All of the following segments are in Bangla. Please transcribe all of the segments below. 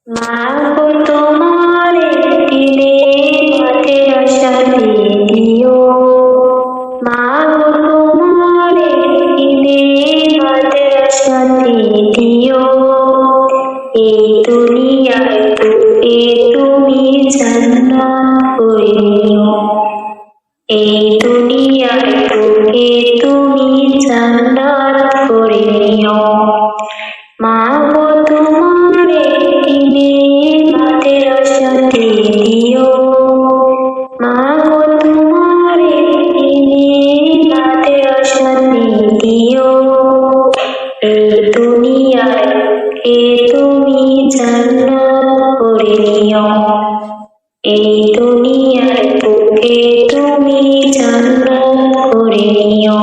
মাগো তোমার একটি ভাতের আশা দিও। মাগো তোমার একটি ভাতের আশা দিও। এই দুনিয়ায় বুকে তুমি জান্নাত করে নিও। এই দুনিয়ায় বুকে তুমি জান্নাত করে নিও। মাগো তোমার একটি ভাতের আশা দিও। মাগো তোমার একটি ভাতের আশা দিও। এই দুনিয়ায় বুকে তুমি জান্নাত করে নিও। এই দুনিয়ার বুকে তুমি জান্নাত করে নিও।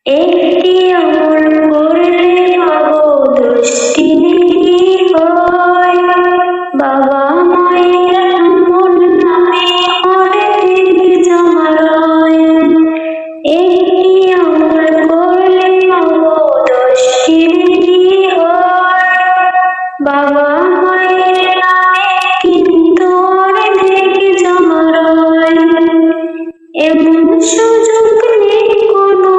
একটি আমল করলে পাবো 10টি নেকি হয়। বাবা মায়ের আমল নামে অনেক জমা রয়। একটি আমল করলে পাবো 10টি নেকি হয়। বাবা মায়ের নামে কিন্তু অনেক জমা রয়। এমন সুযোগ নেই কোনো,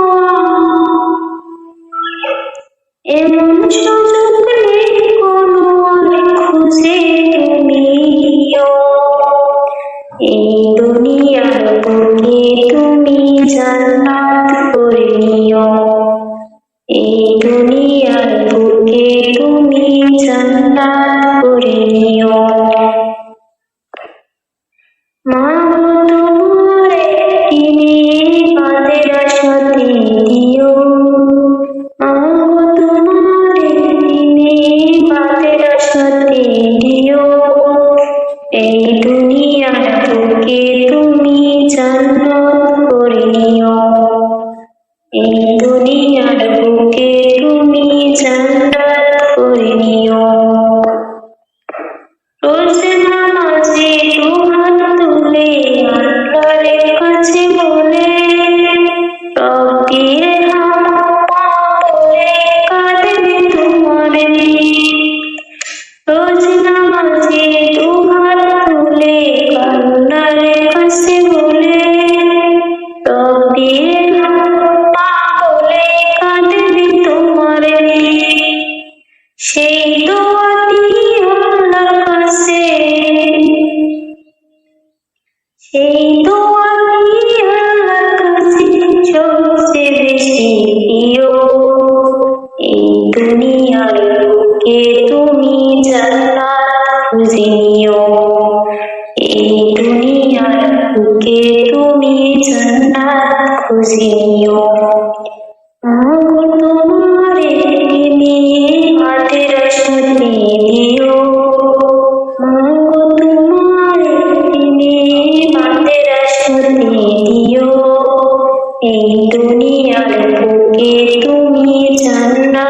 এমন সুযোগ নেই কোনো, খুঁজে তুমি নিও। এই দুনিয়ার বুকে তুমি জান্নাত করে নিও। এই দুনিয়ার বুকে তুমি জান্নাত করে নিও। মাগো তোমার একটি ভাতের আশা দিও। মাগো তোমার একটি ভাতের আশা দিও। এই দুনিয়ার বুকে তুমি জান্নাত করে নিও। এই দুনিয়ার বুকে তুমি জান্নাত করে নিও। রোজ নামাজে দুহাত তুলে আল্লাহর কাছে বলে, রব্বি রহমা বলে কাঁদবে তোমার দিন। রোজ নামাজে দুহাত তুলে আল্লাহর কাছে বলে, রব্বি রহমা বলে কাঁদবে তোমার দিন। সেই দোয়াটি আল্লাহর কাছে, সেই দোয়াটি আল্লাহর কাছে সবচেয়ে বেশি প্রিয়। এই দুনিয়ার বুকে তুমি জান্নাত খুঁজে নিও। এই দুনিয়ার বুকে তুমি জান্নাত খুঁজে নিও। মাগো তোমার একটি ভাতের আশা দিও। মাগো তোমার একটি ভাতের আশা দিও। এই দুনিয়ার বুকে তুমি জান্নাত